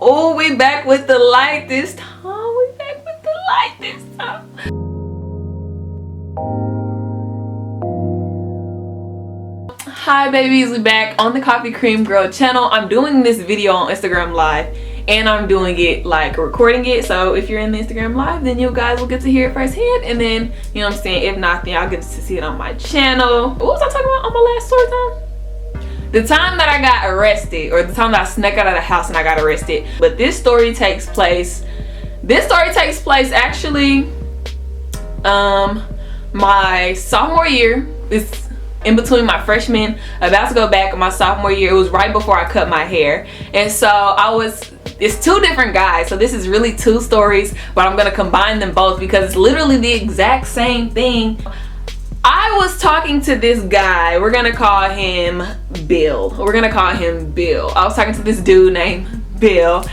Oh, we back with the light this time. We back with the light this time. Hi babies, we back on the Coffee Cream Girl channel. I'm doing this video on Instagram Live and I'm doing it like recording it. So if you're in the Instagram Live, then you guys will get to hear it firsthand. And then, you know what I'm saying, if not, then I'll get to see it on my channel. What was I talking about on my last story time? The time that I got arrested, or the time that I snuck out of the house and I got arrested. But this story takes place actually my sophomore year. It's in between my freshman, about to go back in my sophomore year. It was right before I cut my hair. And so it's two different guys. So this is really two stories, but I'm gonna combine them both because it's literally the exact same thing. I was talking to this guy. We're gonna call him Bill. I was talking to this dude named Bill.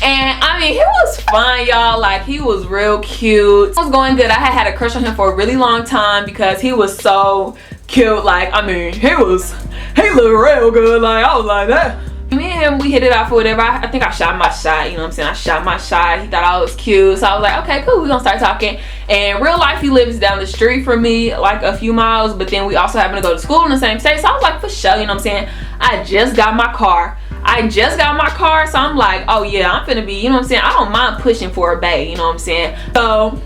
And I mean, he was fine, y'all. Like, he was real cute. It was going good. I had a crush on him for a really long time because he was so cute. Like, I mean, he looked real good. Like, I was like that. Me and him, we hit it off or whatever. I think I shot my shot, you know what I'm saying? I shot my shot. He thought I was cute. So I was like, okay, cool, we're gonna start talking. And real life, he lives down the street from me, like a few miles, but then we also happen to go to school in the same state. So I was like, for sure, you know what I'm saying? I just got my car, so I'm like, oh yeah, I'm finna be, you know what I'm saying? I don't mind pushing for a bae, you know what I'm saying? So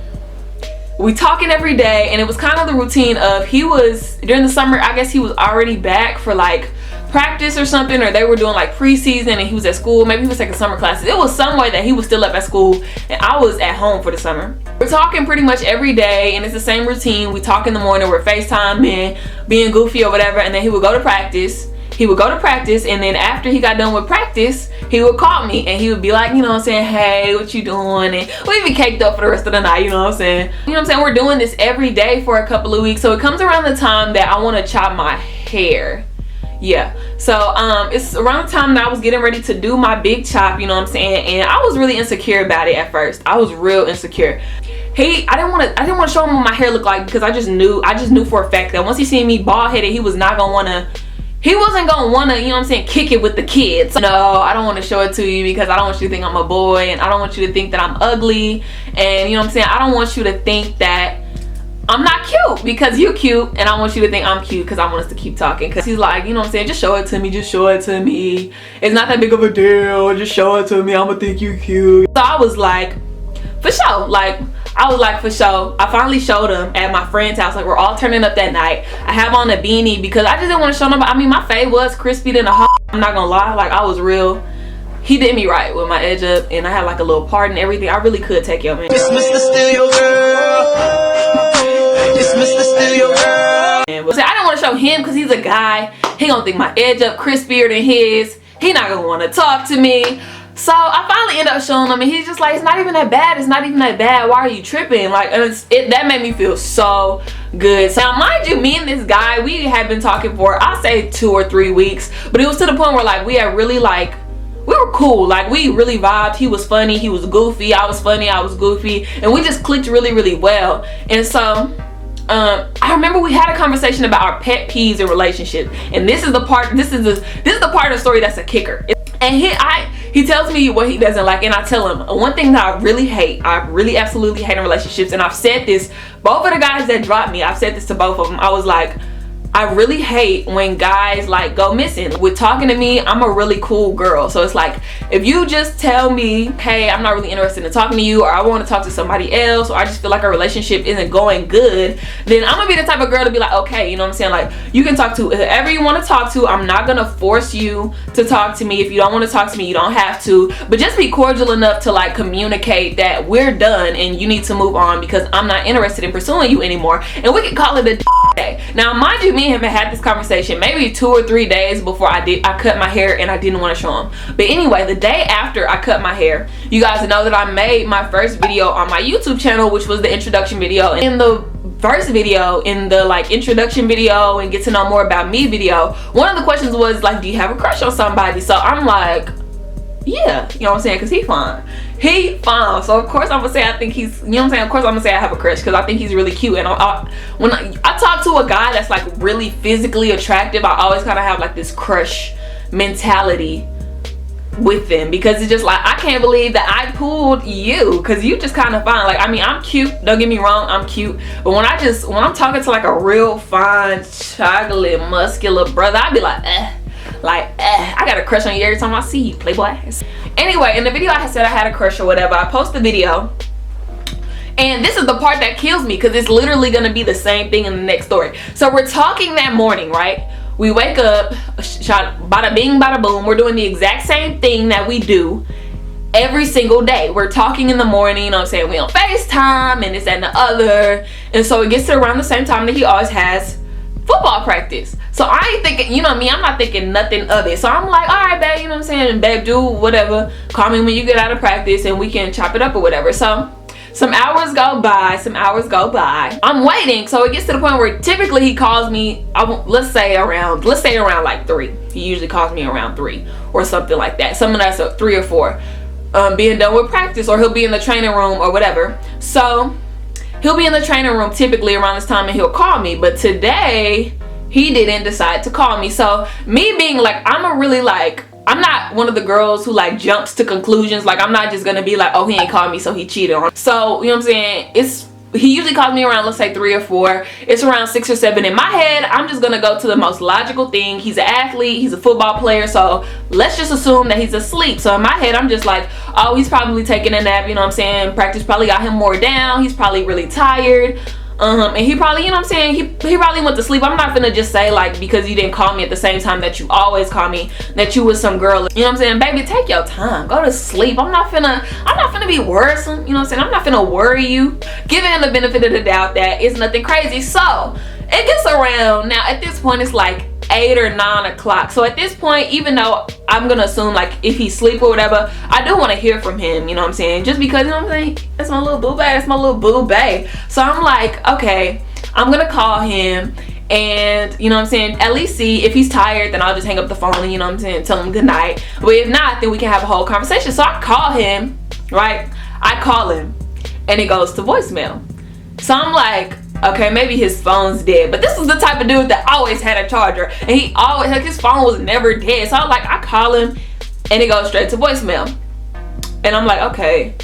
we talking every day, and it was kind of the routine of, he was, during the summer, I guess he was already back for like practice or something, or they were doing like preseason and he was at school. Maybe he was taking summer classes. It was some way that he was still up at school and I was at home for the summer. We're talking pretty much every day, and it's the same routine. We talk in the morning, we're FaceTiming, being goofy or whatever, and then he would go to practice. And then after he got done with practice, he would call me and he would be like, you know what I'm saying, hey, what you doing? And we'd be caked up for the rest of the night, you know what I'm saying? You know what I'm saying? We're doing this every day for a couple of weeks. So it comes around the time that I want to chop my hair. Yeah, so it's around the time that I was getting ready to do my big chop, you know what I'm saying, and I was really insecure about it at first. I was real insecure. I didn't want to show him what my hair looked like because I just knew for a fact that once he seen me bald headed, he wasn't gonna want to, you know what I'm saying, kick it with the kids. No, I don't want to show it to you because I don't want you to think I'm a boy, and I don't want you to think that I'm ugly, and you know what I'm saying, I don't want you to think that I'm not cute because you're cute, and I want you to think I'm cute because I want us to keep talking. Because he's like, you know what I'm saying, just show it to me, it's not that big of a deal, just show it to me, I'm gonna think you're cute. So I was like, for sure, I finally showed him at my friend's house. Like, we're all turning up that night. I have on a beanie because I just didn't want to show nobody. I mean, my fade was crispy than a hoe, I'm not gonna lie. Like, I was real, he did me right with my edge up, and I had like a little part and everything. I really could take your man. It's Mr. Steal Your Girl. It's Mr. Steal Your Girl. I didn't want to show him because he's a guy. He gonna think my edge up crispier than his. He not gonna want to talk to me. So I finally end up showing him, and he's just like, it's not even that bad. Why are you tripping? Like, and that made me feel so good. So now, mind you, me and this guy, we had been talking for, I'll say 2 or 3 weeks, but it was to the point where like we had really like, we were cool, like we really vibed. He was funny, he was goofy, I was funny, I was goofy, and we just clicked really, really well. And so I remember we had a conversation about our pet peeves in relationships, and this is the part of the story that's a kicker. And he tells me what he doesn't like, and I tell him one thing that I really absolutely hate in relationships, and I've said this, both of the guys that dropped me, I've said this to both of them. I was like, I really hate when guys like go missing. With talking to me, I'm a really cool girl. So it's like, if you just tell me, hey, I'm not really interested in talking to you, or I want to talk to somebody else, or I just feel like our relationship isn't going good, then I'm gonna be the type of girl to be like, okay, you know what I'm saying, like, you can talk to whoever you want to talk to. I'm not gonna force you to talk to me. If you don't want to talk to me, you don't have to, but just be cordial enough to like communicate that we're done and you need to move on because I'm not interested in pursuing you anymore, and we can call it a day. Now mind you, me and him had this conversation maybe 2 or 3 days before I cut my hair, and I didn't want to show him. But anyway, the day after I cut my hair, you guys know that I made my first video on my YouTube channel, which was the introduction video. In the first video, in the like introduction video and get to know more about me video, one of the questions was like, do you have a crush on somebody? So I'm like, yeah, you know what I'm saying, because he fine. So of course I'm gonna say I think he's, you know what I'm saying, of course I'm gonna say I have a crush because I think he's really cute. And when I talk to a guy that's like really physically attractive, I always kind of have like this crush mentality with them, because it's just like, I can't believe that I pulled you, because you just kind of fine. Like, I mean, I'm cute, don't get me wrong, I'm cute, but when I'm talking to like a real fine, chocolate, muscular brother, I'd be like, I got a crush on you every time I see you, playboy. Anyway, in the video I said I had a crush or whatever, I post the video, and this is the part that kills me, because it's literally gonna be the same thing in the next story. So we're talking that morning, right? We wake up, bada bing, bada boom. We're doing the exact same thing that we do every single day. We're talking in the morning, you know what I'm saying? We on FaceTime and this, that, and the other. And so it gets to around the same time that he always has football practice. So I ain't thinking, you know me, I'm not thinking nothing of it. So I'm like, all right, babe, you know what I'm saying? Babe, do whatever. Call me when you get out of practice and we can chop it up or whatever. So some hours go by. I'm waiting, so it gets to the point where typically he calls me, let's say around like 3. He usually calls me around 3 or something like that. Something that's 3 or 4. Being done with practice, or he'll be in the training room or whatever. So he'll be in the training room typically around this time and he'll call me. But today he didn't decide to call me. So me being like, I'm not one of the girls who like jumps to conclusions. Like, I'm not just gonna be like, oh, he ain't called me so he cheated on me. So, you know what I'm saying? He usually calls me around, let's say 3 or 4. It's around 6 or 7. In my head, I'm just gonna go to the most logical thing. He's an athlete, he's a football player, so let's just assume that he's asleep. So in my head, I'm just like, oh, he's probably taking a nap, you know what I'm saying? Practice probably got him more down. He's probably really tired. And he probably, you know what I'm saying, he probably went to sleep. I'm not finna just say, like, because you didn't call me at the same time that you always call me, that you was some girl. You know what I'm saying? Baby, take your time, go to sleep. I'm not finna be worrisome, you know what I'm saying? I'm not finna worry you. Giving him the benefit of the doubt that it's nothing crazy. So it gets around, now at this point it's like 8 or 9 o'clock. So at this point, even though I'm gonna assume like if he's asleep or whatever, I do want to hear from him, you know what I'm saying? Just because, you know what I'm saying, that's my little boo bae, that's my little boo bae. So I'm like, okay, I'm gonna call him and, you know what I'm saying, at least see if he's tired. Then I'll just hang up the phone and, you know what I'm saying, tell him good night. But if not, then we can have a whole conversation. So I call him, right? I call him and it goes to voicemail. So I'm like, okay, maybe his phone's dead. But this was the type of dude that always had a charger, and he always, like, his phone was never dead. So I was like, I call him and it goes straight to voicemail. And I'm like, okay.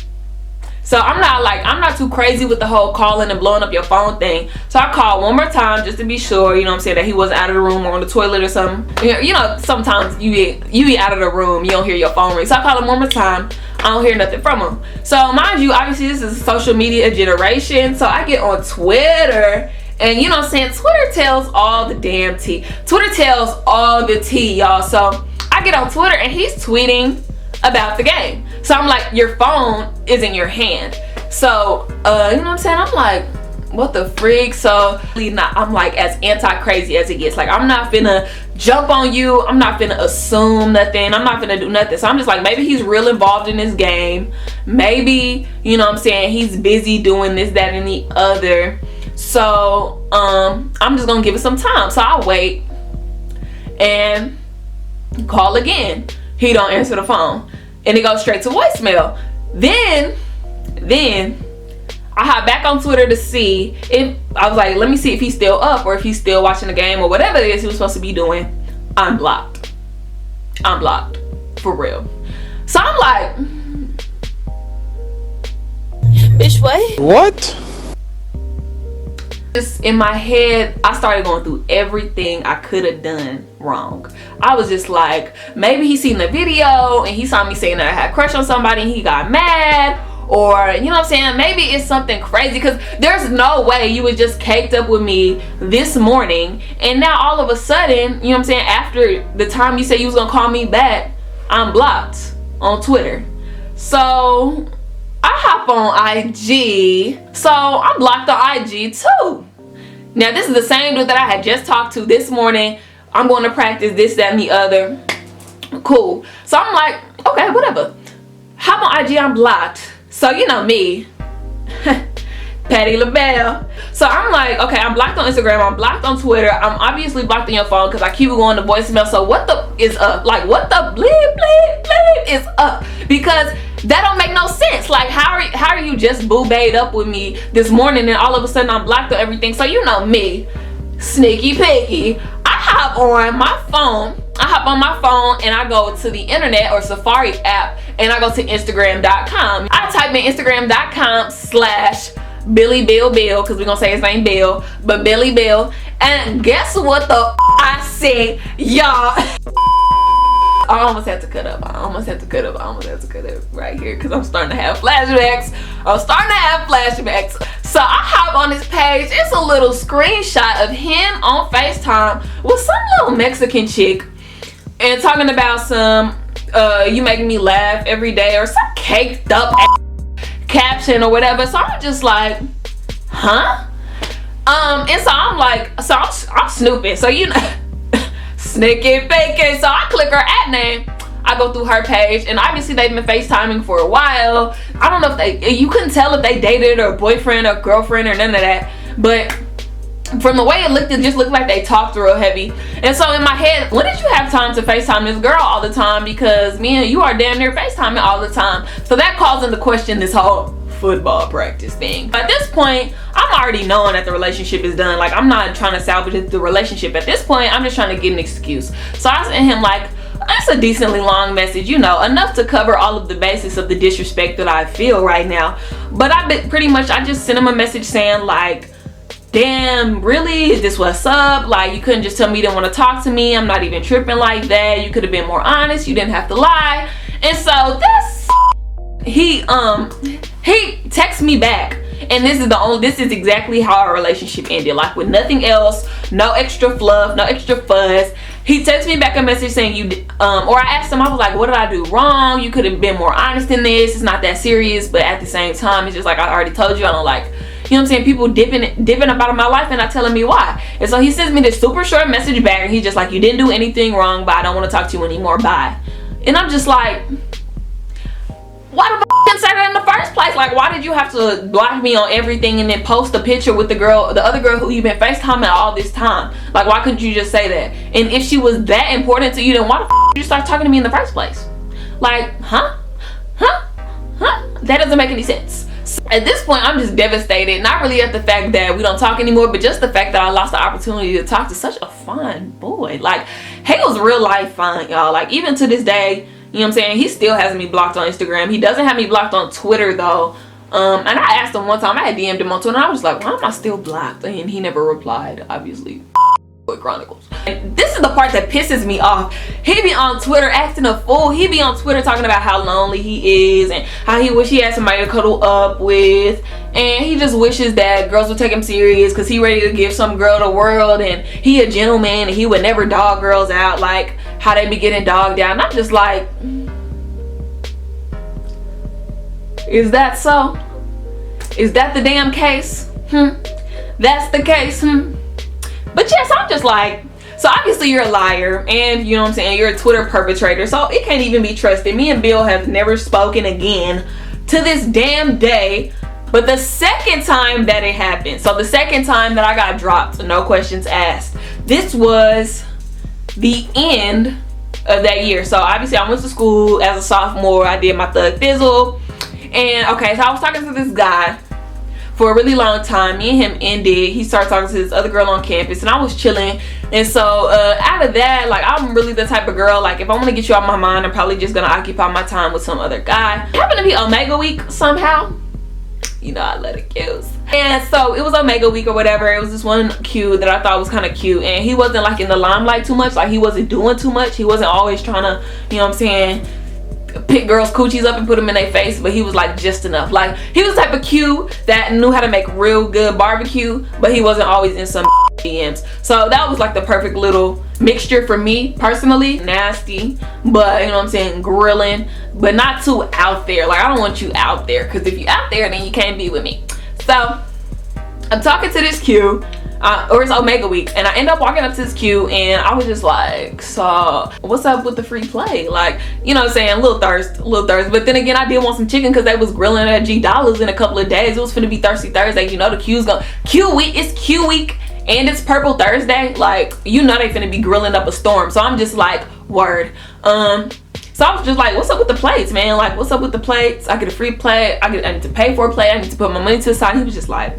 So I'm not too crazy with the whole calling and blowing up your phone thing. So I called one more time just to be sure, you know what I'm saying, that he wasn't out of the room or on the toilet or something. You know, sometimes you be out of the room, you don't hear your phone ring. So I called him one more time. I don't hear nothing from him. So mind you, obviously this is a social media generation. So I get on Twitter, and you know what I'm saying, Twitter tells all the damn tea. Twitter tells all the tea, y'all. So I get on Twitter and he's tweeting about the game. So I'm like, your phone is in your hand. So you know what I'm saying, I'm like, what the freak? So I'm like as anti-crazy as it gets. Like, I'm not finna jump on you, I'm not finna assume nothing, I'm not finna do nothing. So I'm just like, maybe he's real involved in this game, maybe, you know what I'm saying, he's busy doing this, that, and the other. So I'm just gonna give it some time. So I wait and call again. He don't answer the phone and it goes straight to voicemail. Then I hop back on Twitter to see if, I was like, let me see if he's still up or if he's still watching the game or whatever it is he was supposed to be doing. I'm blocked. For real. So I'm like, bitch, what? Just in my head, I started going through everything I could have done wrong. I was just like, maybe he seen the video and he saw me saying that I had a crush on somebody and he got mad. Or, you know what I'm saying, maybe it's something crazy, because there's no way you was just caked up with me this morning and now all of a sudden, you know what I'm saying, after the time you said you was gonna call me back, I'm blocked on Twitter. So I hop on IG. So I'm blocked on IG too. Now this is the same dude that I had just talked to this morning. I'm going to practice this, that, and the other. Cool. So I'm like, okay, whatever. Hop on IG, I'm blocked. So you know me, Patty LaBelle. So I'm like, okay, I'm blocked on Instagram, I'm blocked on Twitter, I'm obviously blocked on your phone because I keep going to voicemail. So what the is up? Like, what the bleep is up? Because that don't make no sense. Like, how are you just boo-bayed up with me this morning and all of a sudden I'm blocked on everything? So you know me, sneaky picky, I hop on my phone I hop on my phone and I go to the internet or Safari app and I go to Instagram.com. I type in Instagram.com/BillyBillBill, because we're gonna say his name Bill, but Billy Bill. And guess what the I say, y'all? I almost had to cut up. I almost had to cut up right here because I'm starting to have flashbacks. So I hop on his page. It's a little screenshot of him on FaceTime with some little Mexican chick and talking about some you making me laugh every day or some caked up caption or whatever. So I'm just like, huh? And so I'm like, I'm snooping. So you know, sneaking, faking. So I click her at name. I go through her page, and obviously they've been FaceTiming for a while. I don't know if you couldn't tell if they dated or boyfriend or girlfriend or none of that. But from the way it looked, it just looked like they talked real heavy. And so in my head, when did you have time to FaceTime this girl all the time? Because me and you are damn near FaceTiming all the time. So that calls into question this whole football practice thing. At this point, I'm already knowing that the relationship is done. Like, I'm not trying to salvage the relationship. At this point, I'm just trying to get an excuse. So I sent him like, it's a decently long message, you know, enough to cover all of the basis of the disrespect that I feel right now. But I just sent him a message saying like, damn, really? Is this what's up? Like, you couldn't just tell me you didn't want to talk to me. I'm not even tripping like that. You could have been more honest. You didn't have to lie. And so he texts me back, and this is exactly how our relationship ended. Like, with nothing else, no extra fluff, no extra fuzz. He texted me back a message saying or I asked him, I was like, what did I do wrong? You could have been more honest in this. It's not that serious, but at the same time, it's just like, I already told you, I don't like, you know what I'm saying, people dipping up out of my life and not telling me why. And so he sends me this super short message back, and he's just like, you didn't do anything wrong, but I don't want to talk to you anymore, bye. And I'm just like, why the f*** say that in the first place? Like, why did you have to block me on everything and then post a picture with the other girl who you've been FaceTiming all this time? Like, why couldn't you just say that? And if she was that important to you, then why the f*** did you start talking to me in the first place? Like, huh? That doesn't make any sense. So at this point, I'm just devastated. Not really at the fact that we don't talk anymore, but just the fact that I lost the opportunity to talk to such a fine boy. Like, he was real life fine, y'all. Like, even to this day, you know what I'm saying, he still has me blocked on Instagram. He doesn't have me blocked on Twitter though. And I asked him one time, I had DM'd him on Twitter, and I was like, why am I still blocked? And he never replied, obviously. Chronicles. And this is the part that pisses me off. He be on Twitter acting a fool. He be on Twitter talking about how lonely he is and how he wish he had somebody to cuddle up with, and he just wishes that girls would take him serious because he ready to give some girl the world, and he a gentleman and he would never dog girls out like how they be getting dogged out. And I'm just like, is that so? Is that the damn case? That's the case. But yes, I'm just like, so obviously you're a liar, and you know what I'm saying, you're a Twitter perpetrator, so it can't even be trusted. Me and Bill have never spoken again to this damn day. But the second time that it happened, so the second time that I got dropped, no questions asked, this was the end of that year. So obviously I went to school as a sophomore. I did my thug fizzle, and okay, so I was talking to this guy for a really long time. Me and him ended. He started talking to this other girl on campus, and I was chilling. And so out of that, like, I'm really the type of girl, like, if I want to get you out of my mind, I'm probably just gonna occupy my time with some other guy. It happened to be Omega Week somehow. You know, I let it cues. And so it was Omega Week or whatever. It was this one cue that I thought was kind of cute, and he wasn't like in the limelight too much. Like, he wasn't doing too much. He wasn't always trying to, you know what I'm saying, pick girls' coochies up and put them in their face, but he was like just enough. Like, he was the type of Q that knew how to make real good barbecue, but he wasn't always in some DMs. So that was like the perfect little mixture for me personally. Nasty, but you know what I'm saying, grilling, but not too out there. Like, I don't want you out there, because if you out there, then you can't be with me. So I'm talking to this Q, or it's Omega Week, and I end up walking up to this queue, and I was just like, so what's up with the free play? Like, you know what I'm saying, a little thirst. But then again, I did want some chicken because they was grilling at G Dollars in a couple of days. It was finna be Thirsty Thursday. You know, the Q's going Q week. It's Q week and it's Purple Thursday. Like, you know, they finna be grilling up a storm. So I'm just like, word. So I was just like, what's up with the plates, man? Like, what's up with the plates? I get a free plate. I need to pay for a plate. I need to put my money to the side. He was just like,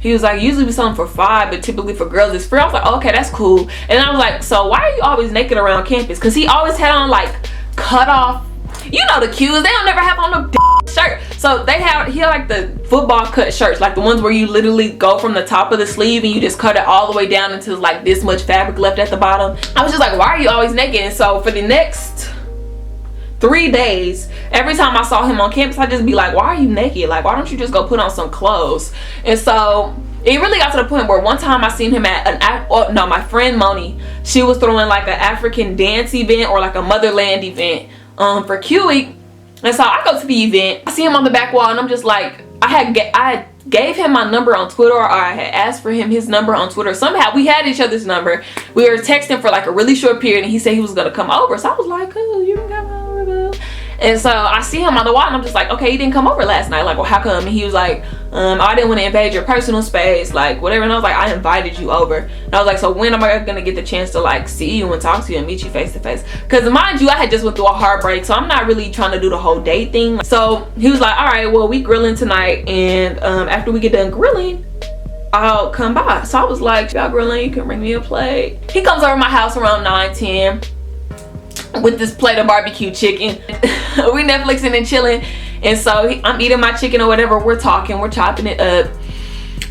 He was like, usually we sell them for $5, but typically for girls it's free. I was like, oh, okay, that's cool. And I was like, so why are you always naked around campus? Because he always had on like cut off, you know, the cues, they don't never have on no shirt. So he had like the football cut shirts, like the ones where you literally go from the top of the sleeve and you just cut it all the way down until like this much fabric left at the bottom. I was just like, why are you always naked? And so for the next 3 days, every time I saw him on campus, I'd just be like, why are you naked? Like, why don't you just go put on some clothes? And so it really got to the point where one time I seen him at my friend Moni, she was throwing like an African dance event or like a motherland event for Q Week. And so I go to the event, I see him on the back wall, and I'm just like, I gave him my number on Twitter, or I had asked for his number on Twitter. Somehow we had each other's number. We were texting for like a really short period, and he said he was gonna come over. So I was like, oh, you can come over, boo. And so I see him on the wall, and I'm just like, okay, he didn't come over last night. Like, well, how come? And he was like, I didn't want to invade your personal space, like whatever. And I was like, I invited you over. And I was like, so when am I gonna get the chance to like see you and talk to you and meet you face to face? Because mind you, I had just went through a heartbreak, so I'm not really trying to do the whole date thing. So he was like, all right, well, we grilling tonight, and after we get done grilling, I'll come by. So I was like, y'all grilling, you can bring me a plate. He comes over to my house around 9-10 with this plate of barbecue chicken. We Netflixing and chilling, and so I'm eating my chicken or whatever. We're talking, we're chopping it up,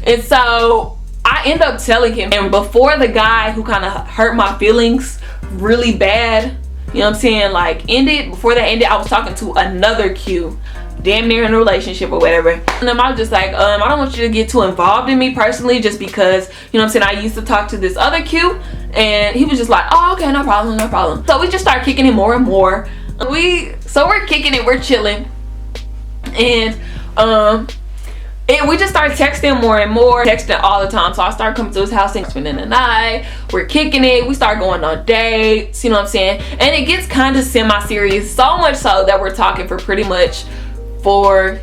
and so I end up telling him. And before the guy who kind of hurt my feelings really bad, you know what I'm saying, like ended, before that ended, I was talking to another Q, damn near in a relationship or whatever. And I was just like, I don't want you to get too involved in me personally, just because, you know what I'm saying, I used to talk to this other Q. And he was just like, oh, okay, no problem, no problem. So we just started kicking it more and more. So we're kicking it, we're chilling. And we just started texting more and more, texting all the time. So I started coming to his house and spending the night. We're kicking it. We start going on dates, you know what I'm saying? And it gets kind of semi-serious, so much so that we're talking for pretty much 4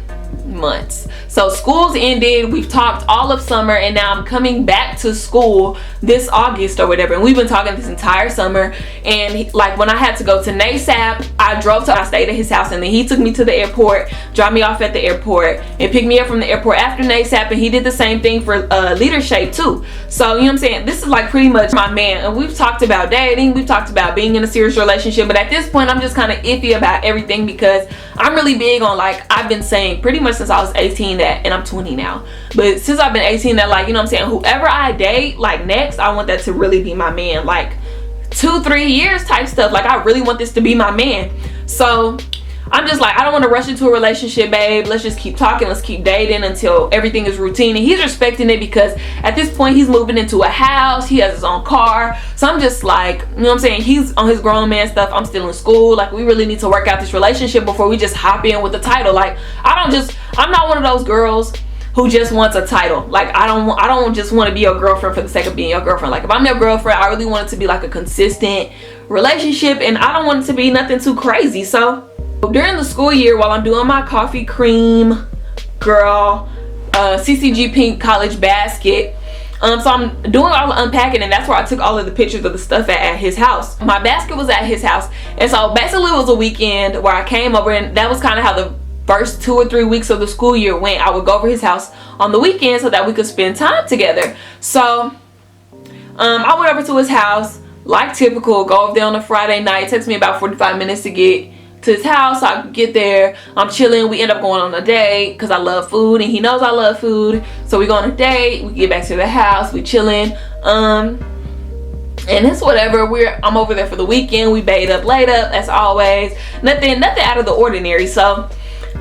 months. So school's ended, we've talked all of summer, and now I'm coming back to school this August or whatever, and we've been talking this entire summer. And like when I had to go to NASAP, I stayed at his house, and then he took me to the airport, dropped me off at the airport, and picked me up from the airport after NASAP, and he did the same thing for leadership too. So you know what I'm saying, this is like pretty much my man. And we've talked about dating, we've talked about being in a serious relationship, but at this point I'm just kind of iffy about everything, because I'm really big on, like I've been saying pretty much since I was 18 that, and I'm 20 now, but since I've been 18 that, like, you know what I'm saying, whoever I date, like next, I want that to really be my man, like 2-3 years type stuff. Like I really want this to be my man. So I'm just like, I don't want to rush into a relationship, babe. Let's just keep talking, let's keep dating until everything is routine. And he's respecting it, because at this point he's moving into a house, he has his own car. So I'm just like, you know what I'm saying, he's on his grown man stuff, I'm still in school. Like we really need to work out this relationship before we just hop in with the title. Like I'm not one of those girls who just wants a title. Like I don't just want to be your girlfriend for the sake of being your girlfriend. Like if I'm your girlfriend, I really want it to be like a consistent relationship, and I don't want it to be nothing too crazy. So during the school year, while I'm doing my Coffee Cream Girl CCG Pink college basket, so I'm doing all the unpacking, and that's where I took all of the pictures of the stuff at his house. My basket was at his house, and so basically it was a weekend where I came over, and that was kind of how the first 2 or 3 weeks of the school year went. I would go over his house on the weekend so that we could spend time together. So I went over to his house like typical, go over there on a Friday night. It takes me about 45 minutes to get to his house. I get there, I'm chilling, we end up going on a date because I love food and he knows I love food. So we go on a date, we get back to the house, we chilling, and it's whatever. I'm over there for the weekend, we bait up, laid up as always, nothing out of the ordinary. So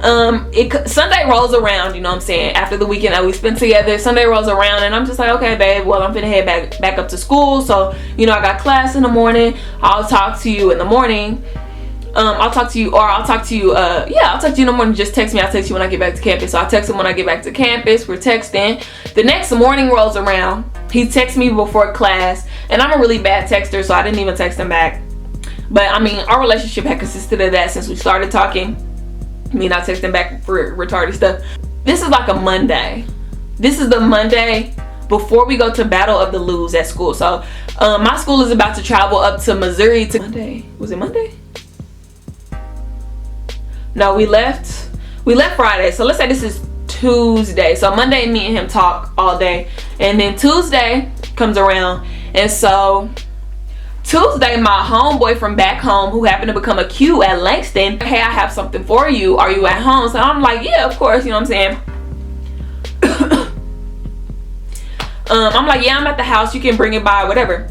Sunday rolls around, you know what I'm saying, after the weekend that we spent together. Sunday rolls around and I'm just like, okay babe, well I'm finna head back up to school, so you know I got class in the morning, I'll talk to you in the morning. I'll talk to you in the morning. Just text me, I'll text you when I get back to campus. So I text him when I get back to campus, we're texting. The next morning rolls around, he texts me before class, and I'm a really bad texter, so I didn't even text him back. But I mean, our relationship had consisted of that since we started talking, me not texting back for retarded stuff. This is like a Monday. This is the Monday before we go to Battle of the Loos at school. So my school is about to travel up to Missouri to Monday. Was it Monday? No, we left Friday. So let's say this is Tuesday. So Monday, me and him talk all day, and then Tuesday comes around, and so Tuesday, my homeboy from back home, who happened to become a Q at Langston, hey, I have something for you. Are you at home? So I'm like, yeah, of course. You know what I'm saying? I'm like, yeah, I'm at the house. You can bring it by, whatever.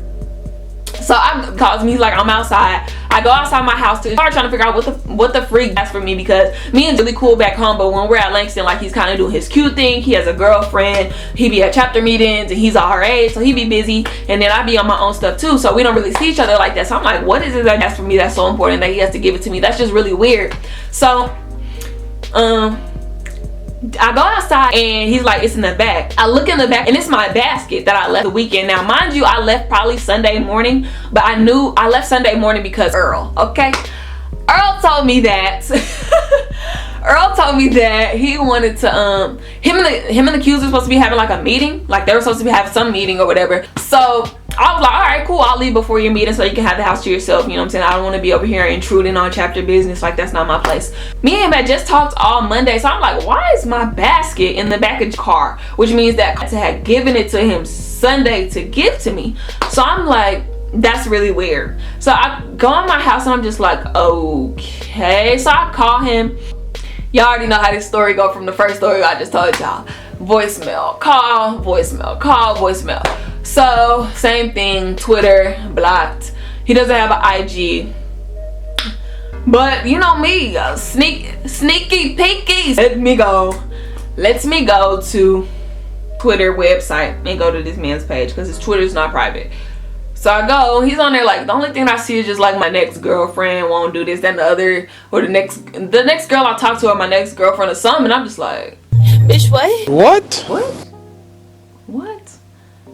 So I calls me, he's like, I'm outside. I go outside my house to start trying to figure out what the freak that's for me, because me and really cool back home, but when we're at Langston, like, he's kind of doing his cute thing. He has a girlfriend. He be at chapter meetings, and he's all her age, so he be busy, and then I be on my own stuff too, so we don't really see each other like that. So I'm like, what is it that's for me that's so important that he has to give it to me? That's just really weird. So I go outside, and he's like, it's in the back. I look in the back, and it's my basket that I left the weekend. Now, mind you, I left probably Sunday morning, but I knew I left Sunday morning because Earl, okay? Earl told me that. Earl told me that he wanted to, him and the Qs were supposed to be having like a meeting. Like, they were supposed to be having some meeting or whatever. So I was like, all right, cool, I'll leave before your meeting so you can have the house to yourself. You know what I'm saying? I don't want to be over here intruding on chapter business. Like, that's not my place. Me and him had just talked all Monday, so I'm like, why is my basket in the back of the car? Which means that I had given it to him Sunday to give to me. So I'm like, that's really weird. So I go in my house, and I'm just like, okay. So I call him. Y'all already know how this story go from the first story I just told y'all. Voicemail, call, voicemail, call, voicemail. So same thing, Twitter, blocked. He doesn't have an IG. But you know me, sneaky peeky. Let me go to Twitter website and go to this man's page, because his Twitter is not private. So I go, he's on there like, the only thing I see is just like, my next girlfriend won't do this, that, and the other, or the next girl I talk to, or my next girlfriend or something, and I'm just like, bitch, what? What?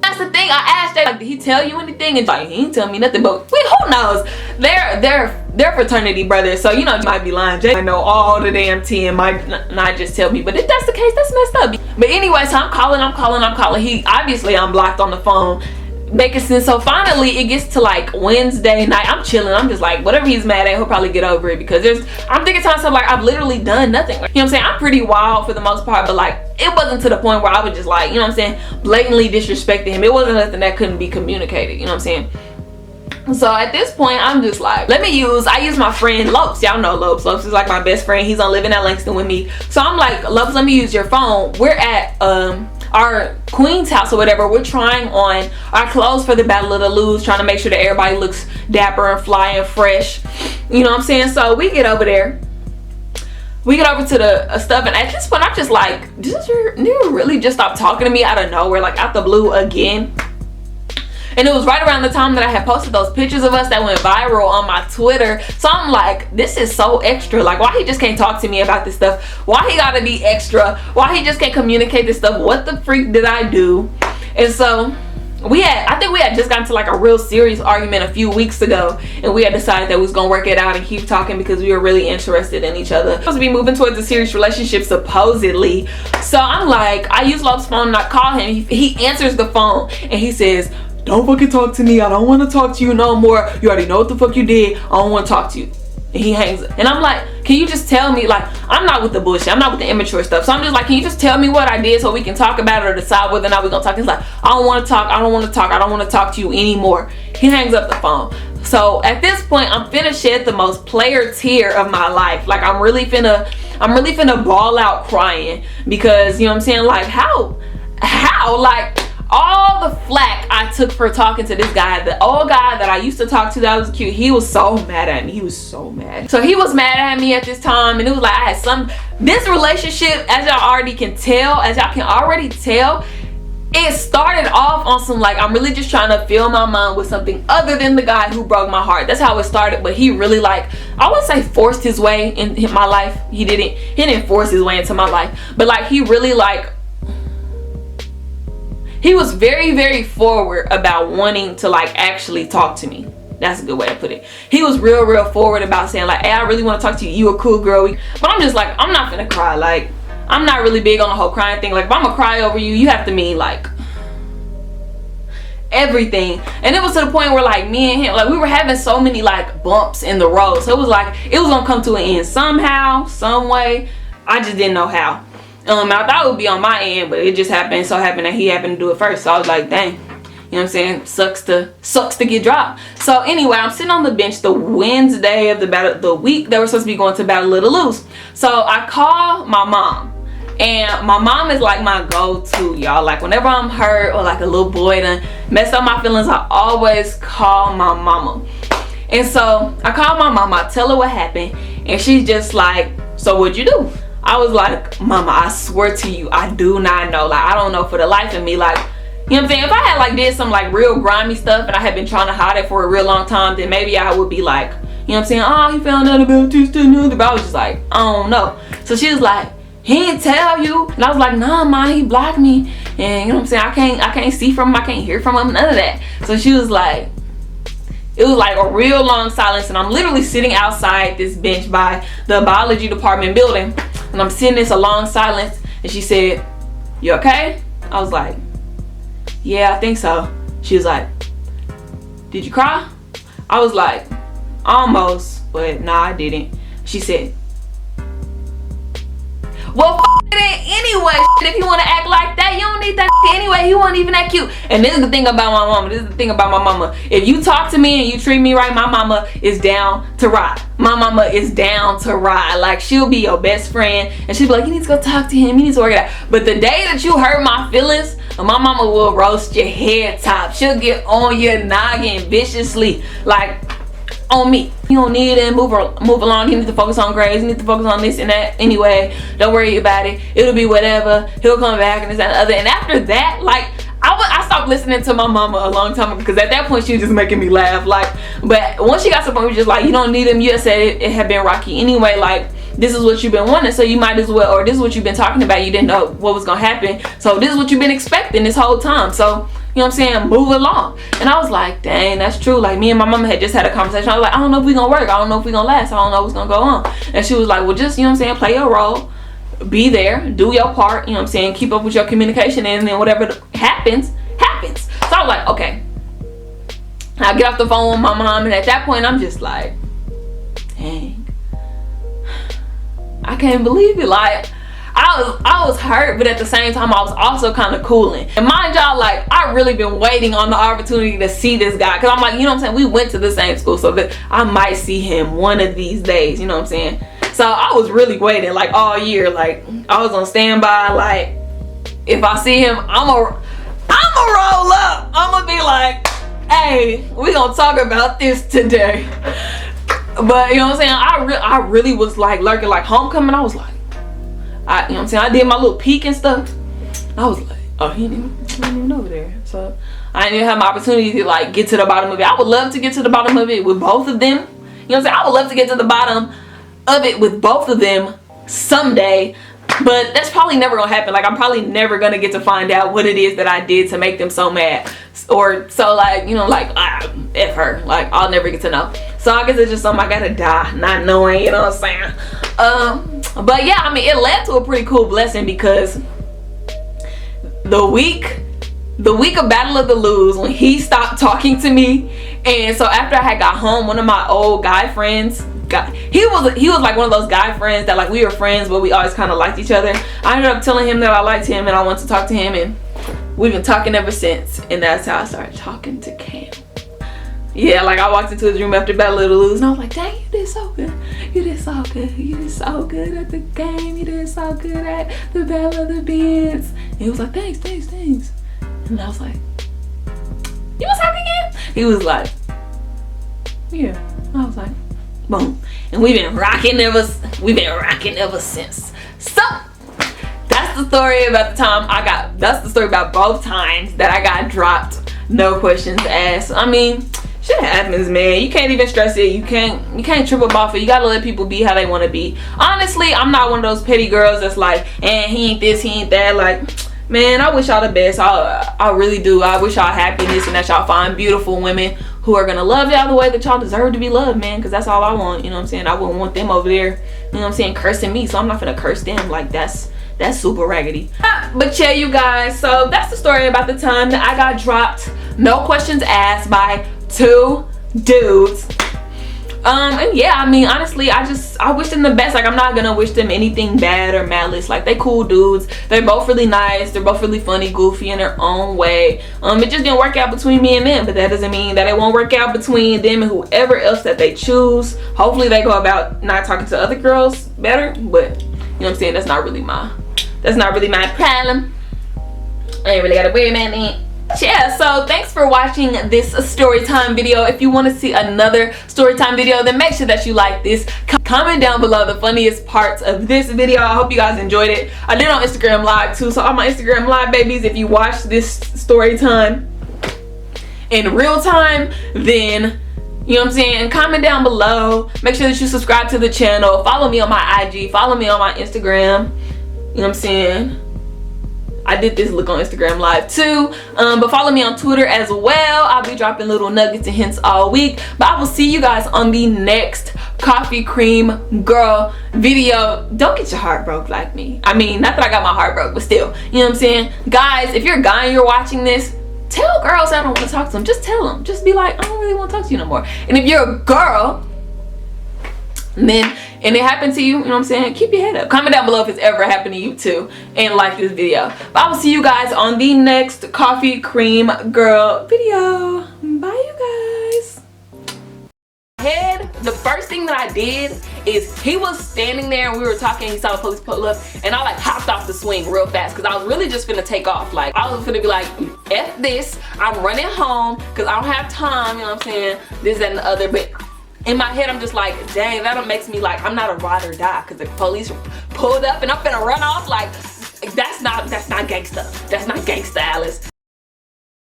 That's the thing. I asked that, like, did he tell you anything? And like, he didn't tell me nothing, but who knows? They're fraternity brothers, so you know, might be lying. Jay might know all the damn tea and might not just tell me, but if that's the case, that's messed up. But anyway, so I'm calling. He obviously unblocked on the phone. Making sense. So finally it gets to like Wednesday night. I'm chilling. I'm just like, whatever he's mad at, he'll probably get over it, because I'm thinking to myself, like, I've literally done nothing. You know what I'm saying? I'm pretty wild for the most part, but like, it wasn't to the point where I would just like, you know what I'm saying, blatantly disrespecting him. It wasn't nothing that couldn't be communicated. You know what I'm saying? So at this point, I'm just like, I use my friend Lopes. Y'all know Lopes. Lopes is like my best friend. He's on living at Langston with me. So I'm like, Lopes, let me use your phone. We're at our queen's house or whatever. We're trying on our clothes for the Battle of the Loos, trying to make sure that everybody looks dapper and fly and fresh. You know what I'm saying? So we get over there. We get over to the stuff, and at this point, I'm just like, did you really just stop talking to me out of nowhere, like out the blue again? And it was right around the time that I had posted those pictures of us that went viral on my Twitter. So I'm like, this is so extra. Like, why he just can't talk to me about this stuff? Why he gotta be extra? Why he just can't communicate this stuff? What the freak did I do? And so I think we had just gotten to like a real serious argument a few weeks ago, and we had decided that we was gonna work it out and keep talking because we were really interested in each other. We're supposed to be moving towards a serious relationship, supposedly. So I'm like, I use Love's phone and I call him. He answers the phone and he says, don't fucking talk to me. I don't want to talk to you no more. You already know what the fuck you did. I don't want to talk to you. And he hangs up. And I'm like, can you just tell me? Like, I'm not with the bullshit. I'm not with the immature stuff. So I'm just like, can you just tell me what I did so we can talk about it or decide whether or not we're going to talk? He's like, I don't want to talk. I don't want to talk. I don't want to talk to you anymore. He hangs up the phone. So at this point, I'm finna shed the most player tear of my life. Like, I'm really finna ball out crying, because, you know what I'm saying? Like, how? Like, all the flack I took for talking to this guy, the old guy that I used to talk to that was cute, he was so mad at me. He was so mad. So he was mad at me at this time, and it was like I had this relationship, as y'all already can tell, it started off on some like, I'm really just trying to fill my mind with something other than the guy who broke my heart. That's how it started. But he really, like, I wouldn't say forced his way in my life. He didn't force his way into my life, but like, he really, like, he was very, very forward about wanting to like actually talk to me. That's a good way to put it. He was real forward about saying like, hey, I really want to talk to you. You a cool girl. But I'm just like, I'm not gonna cry. Like, I'm not really big on the whole crying thing. Like, if I'm gonna cry over you, you have to mean like everything. And it was to the point where like me and him, like, we were having so many like bumps in the road. So it was like, it was gonna come to an end somehow, some way. I just didn't know how. I thought it would be on my end, but it just happened that he happened to do it first. So I was like, dang, you know what I'm saying? Sucks to get dropped. So anyway, I'm sitting on the bench the Wednesday of the week that we're supposed to be going to Battle of the Loose. So I call my mom. And my mom is like my go-to, y'all. Like whenever I'm hurt or like a little boy done messed up my feelings, I always call my mama. And so I call my mama, I tell her what happened, and she's just like, so what'd you do? I was like, mama, I swear to you, I do not know. Like, I don't know for the life of me. Like, you know what I'm saying? If I had like did some like real grimy stuff and I had been trying to hide it for a real long time, then maybe I would be like, you know what I'm saying? Oh, he found out about this, that, and other. But I was just like, I don't know. So she was like, he didn't tell you? And I was like, nah, ma, he blocked me. And you know what I'm saying? I can't see from him, I can't hear from him, none of that. So she was like, it was like a real long silence, and I'm literally sitting outside this bench by the biology department building, and I'm sitting in this a long silence, and she said, you okay? I was like, yeah, I think so. She was like, did you cry? I was like, almost, but nah, I didn't. She said, well, it anyway. If you want to act like that, you don't need that anyway. He wasn't even that cute. And this is the thing about my mama. If you talk to me and you treat me right, my mama is down to ride. My mama is down to ride. Like, she'll be your best friend, and she'll be like, you need to go talk to him, you need to work it out. But the day that you hurt my feelings, my mama will roast your head top. She'll get on your noggin viciously, like on me. You don't need to move along. You need to focus on grades. You need to focus on this and that. Anyway, don't worry about it. It'll be whatever. He'll come back and this and the other. And after that, like, I stopped listening to my mama a long time ago, because at that point she was just making me laugh. Like, but once she got to the point where just like, you don't need him. You said it had been rocky anyway. Like, this is what you've been wanting, so you might as well, or this is what you've been talking about. You didn't know what was gonna happen, so this is what you've been expecting this whole time. So, you know what I'm saying, move along. And I was like, dang, that's true. Like, me and my mama had just had a conversation. I was like, I don't know if we gonna work. I don't know if we gonna last. I don't know what's gonna go on. And she was like, well, just, you know what I'm saying, play your role, be there, do your part, you know what I'm saying, keep up with your communication, and then whatever happens. So I was like, okay. I get off the phone with my mom, and at that point I'm just like, dang, I can't believe it. Like, I was hurt, but at the same time I was also kind of cooling. And mind y'all, like, I really been waiting on the opportunity to see this guy, because I'm like, you know what I'm saying, we went to the same school, so that I might see him one of these days, you know what I'm saying. So I was really waiting, like, all year. Like, I was on standby. Like, if I see him, I'ma roll up. I'ma be like, hey, we gonna talk about this today. But you know what I'm saying, I really was like lurking. Like, homecoming, I was like, you know what I'm saying, I did my little peek and stuff. I was like, oh, he didn't even over there. So I didn't even have my opportunity to like get to the bottom of it. I would love to get to the bottom of it with both of them. You know what I'm saying, I would love to get to the bottom of it with both of them someday, but that's probably never gonna happen. Like, I'm probably never gonna get to find out what it is that I did to make them so mad, or so, like, you know, like, F her. Like, I'll never get to know. So I guess it's just something I gotta die not knowing, you know what I'm saying. But yeah, I mean, it led to a pretty cool blessing, because the week of Battle of the Lose, when he stopped talking to me, and so after I had got home, one of my old guy friends, he was like one of those guy friends that, like, we were friends, but we always kind of liked each other. I ended up telling him that I liked him and I wanted to talk to him, and we've been talking ever since. And that's how I started talking to Cam. Yeah, like, I walked into his room after Battle of the Lose, and I was like, dang, you did so good. You did so good. You did so good at the game. You did so good at the Battle of the Bands. And he was like, thanks. And I was like, you was happy again? He was like, yeah. I was like, boom. And we've been rocking ever since. So that's the story about the time that's the story about both times that I got dropped, no questions asked. I mean, shit happens, man. You can't even stress it. You can't trip up off it. You gotta let people be how they want to be. Honestly, I'm not one of those petty girls that's like, and he ain't this, he ain't that. Like, man, I wish y'all the best. I really do. I wish y'all happiness, and that y'all find beautiful women who are gonna love y'all the way that y'all deserve to be loved, man, because that's all I want. You know what I'm saying? I wouldn't want them over there, you know what I'm saying, cursing me, so I'm not gonna curse them. Like, that's super raggedy. But yeah, you guys, so that's the story about the time that I got dropped, no questions asked, by two dudes. And yeah, I mean, honestly, I wish them the best. Like, I'm not gonna wish them anything bad or malice. Like, they cool dudes. They're both really nice. They're both really funny, goofy in their own way. It just didn't work out between me and them, but that doesn't mean that it won't work out between them and whoever else that they choose. Hopefully they go about not talking to other girls better, but you know what I'm saying, that's not really my problem. I ain't really gotta worry about it. Yeah, so thanks for watching this story time video. If you want to see another story time video, then make sure that you like this. Comment down below the funniest parts of this video. I hope you guys enjoyed it. I did on Instagram Live too, so all my Instagram Live babies, if you watch this story time in real time, then you know what I'm saying, comment down below. Make sure that you subscribe to the channel. Follow me on my IG. Follow me on my Instagram. You know what I'm saying? I did this look on Instagram Live too, but follow me on Twitter as well. I'll be dropping little nuggets and hints all week, but I will see you guys on the next Coffee Cream Girl video. Don't get your heart broke like me. I mean, not that I got my heart broke, but still, you know what I'm saying? Guys, if you're a guy and you're watching this, tell girls I don't want to talk to them. Just tell them. Just be like, I don't really want to talk to you no more. And if you're a girl, and it happened to you, you know what I'm saying, keep your head up. Comment down below if it's ever happened to you too, and like this video. But I will see you guys on the next Coffee Cream Girl video. Bye, you guys. The first thing that I did is, he was standing there and we were talking, he saw the police pull up, and I like hopped off the swing real fast because I was really just finna take off. Like, I was gonna be like, F this, I'm running home because I don't have time, you know what I'm saying, this, that, and the other. But in my head, I'm just like, dang, that makes me like, I'm not a ride or die because the police pulled up and I'm finna run off. Like, that's not gangsta. That's not gangsta, Alice.